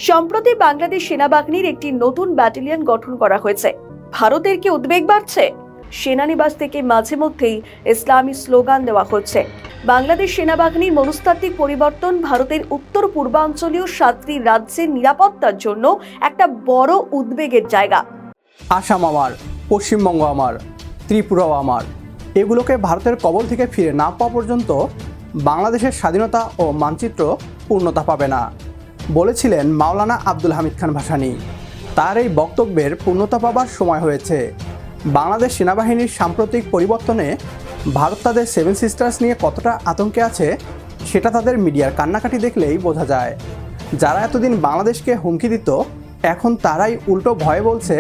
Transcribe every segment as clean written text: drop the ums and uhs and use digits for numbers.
সম্প্রতি বাংলাদেশ সেনাবাহিনীর একটি নতুন ব্যাটালিয়ন গঠন করা হয়েছে। ভারতের কি উদ্বেগ বাড়ছে? সেনানিবাস থেকে মাঝে মধ্যেই ইসলামী স্লোগান দেওয়া হচ্ছে। বাংলাদেশ সেনাবাহিনীর মনস্তাত্ত্বিক পরিবর্তন ভারতের উত্তর পূর্বাঞ্চলীয় 7টি রাজ্যের নিরাপত্তার জন্য একটা বড় উদ্বেগের জায়গা। আসাম আমার, পশ্চিমবঙ্গ আমার, ত্রিপুরাও আমার, এগুলোকে ভারতের কবল থেকে ফিরে না পাওয়া পর্যন্ত বাংলাদেশের স্বাধীনতা ও মানচিত্র পূর্ণতা পাবে না বলেছিলেন মাওলানা আব্দুল হামিদ খান ভাসানী। তার এই বক্তব্যের পূর্ণতা পাবার সময় হয়েছে। বাংলাদেশ সেনাবাহিনীর সাম্প্রতিক পরিবর্তনে ভারত তাদের 7 সিস্টার্স নিয়ে কতটা আতঙ্কে আছে সেটা তাদের মিডিয়ার কান্নাকাটি দেখলেই বোঝা যায়। যারা এতদিন বাংলাদেশকে হুমকি দিত, এখন তারাই উল্টো ভয়ে বলছে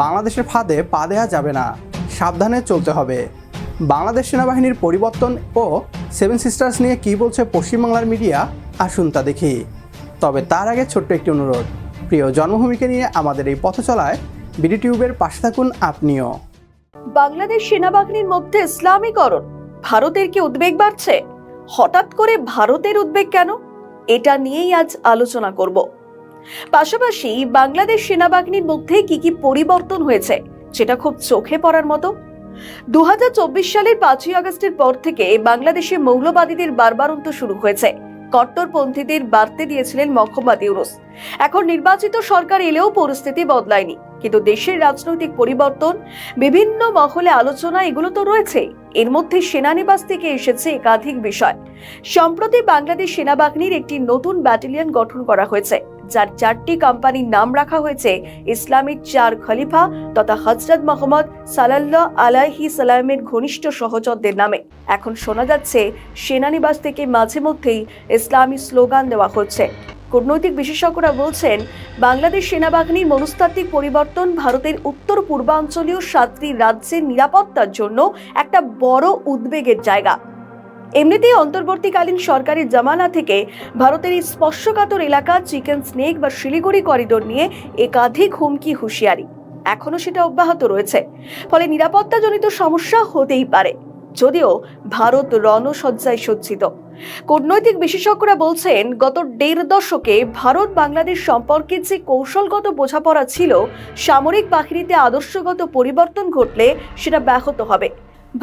বাংলাদেশের ফাঁদে পা দেওয়া যাবে না, সাবধানে চলতে হবে। বাংলাদেশ সেনাবাহিনীর পরিবর্তন ও 7 সিস্টার্স নিয়ে কী বলছে পশ্চিমবাংলার মিডিয়া, আসুন তা দেখি। তবে তার আগে ছোট্ট একটি অনুরোধ, প্রিয় জন্মভূমিকে নিয়ে আমাদের এই পথ চলায় বিডি টিউবের পাশে থাকুন আপনিও। বাংলাদেশ সেনাবাহিনীর মধ্যে ইসলামীকরণ, ভারতের কি উদ্বেগ বাড়ছে? হঠাৎ করে ভারতের উদ্বেগ কেন? এটা নিয়েই আজ আলোচনা করব। পাশাপাশি বাংলাদেশ সেনাবাহিনীর মধ্যে কি কি পরিবর্তন হয়েছে সেটা খুব চোখে পড়ার মতো। 2024 সালের 5ই আগস্টের পর থেকে বাংলাদেশে মৌলবাদীদের বারবারন্ত শুরু হয়েছে। কট্টরপন্থীদের বাড়তে দিয়েছিলেন মোহাম্মদ ইউনূস। এখন নির্বাচিত সরকার এলেও পরিস্থিতি বদলায়নি, কিন্তু দেশের রাজনৈতিক পরিবর্তন, বিভিন্ন মহলে আলোচনা, এগুলো তো রয়েছে। এর মধ্যে সেনানিবাস থেকে এসেছে একাধিক বিষয়। সম্প্রতি বাংলাদেশ সেনাবাহিনীর একটি নতুন ব্যাটালিয়ন গঠন করা হয়েছে, যার 4টি কোম্পানির নাম রাখা হয়েছে ইসলামিক 4 খলিফা তথা হযরত মুহাম্মদ সাল্লাল্লাহু আলাইহি সাল্লামের ঘনিষ্ঠ সহচরদের নামে। এখন শোনা যাচ্ছে সেনানিবাস থেকে মাঝে মধ্যেই ইসলামী স্লোগান দেওয়া হচ্ছে। কূটনৈতিক বিশেষজ্ঞরা বলছেন বাংলাদেশ সেনাবাহিনীর মনস্তাত্ত্বিক পরিবর্তন ভারতের উত্তর পূর্বাঞ্চলীয় 7টি রাজ্যের নিরাপত্তার জন্য একটা বড় উদ্বেগের জায়গা। এমনিতেই অন্তর্বর্তীকালীন সরকারের জামানা থেকে ভারতের এই স্পর্শকাতর এলাকা চিকেন স্নেক বা শিলিগুড়ি করিডোর নিয়ে একাধিক হুমকি হুঁশিয়ারি এখনো সেটা অব্যাহত রয়েছে। ফলে নিরাপত্তাজনিত সমস্যা হতেই পারে, যদিও ভারত রণসজ্জায় সজ্জিত। কূটনৈতিক বিশেষজ্ঞরা বলছেন গত 1.5 দশকে ভারত বাংলাদেশ সম্পর্কে যে কৌশলগত বোঝাপড়া ছিল, সামরিক বাহিনীতে আদর্শগত পরিবর্তন ঘটলে সেটা ব্যাহত হবে।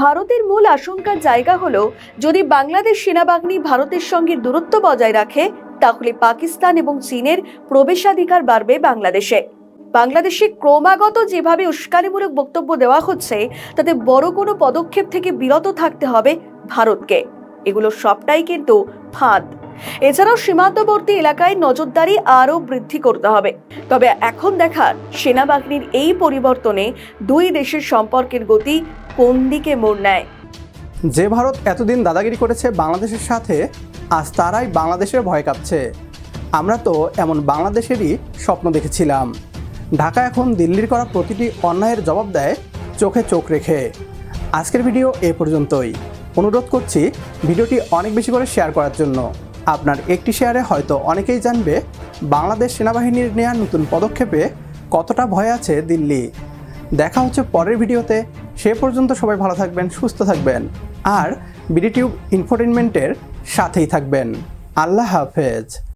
ভারতের মূল আশঙ্কার জায়গা হলো, যদি বাংলাদেশ সেনাবাহিনী ভারতের সঙ্গে দূরত্ব বজায় রাখে, তাহলে পাকিস্তান এবং চীনের প্রবেশাধিকার বাড়বে বাংলাদেশে। বাংলাদেশে ক্রমাগত যেভাবে উস্কানিমূলক বক্তব্য দেওয়া হচ্ছে, তাতে বড় কোনো পদক্ষেপ থেকে বিরত থাকতে হবে ভারতকে। এগুলো সবটাই কিন্তু ফাঁদ। এছাড়াও সীমান্তবর্তী এলাকায় নজরদারি আরও বৃদ্ধি করতে হবে। তবে এখন দেখার সেনাবাহিনীর এই পরিবর্তনে দুই দেশের সম্পর্কের গতি কোন দিকে মোড় নেয়। যে ভারত এতদিন দাদাগিরি করেছে বাংলাদেশের সাথে, আজ তারাই বাংলাদেশের ভয় কাঁপছে। আমরা তো এমন বাংলাদেশেরই স্বপ্ন দেখেছিলাম। ঢাকা এখন দিল্লির করা প্রতিটি অন্যায়ের জবাব দেয় চোখে চোখ রেখে। আজকের ভিডিও এ পর্যন্তই। অনুরোধ করছি ভিডিওটি অনেক বেশি করে শেয়ার করার জন্য। আপনার একটি শেয়ারে হয়তো অনেকেই জানবে বাংলাদেশ সেনাবাহিনীর নেওয়া নতুন পদক্ষেপে কতটা ভয় আছে দিল্লি। দেখা হচ্ছে পরের ভিডিওতে। সে পর্যন্ত সবাই ভালো থাকবেন, সুস্থ থাকবেন, আর বিডি টিউব ইনফোটেইনমেন্টের সাথেই থাকবেন। আল্লাহ হাফেজ।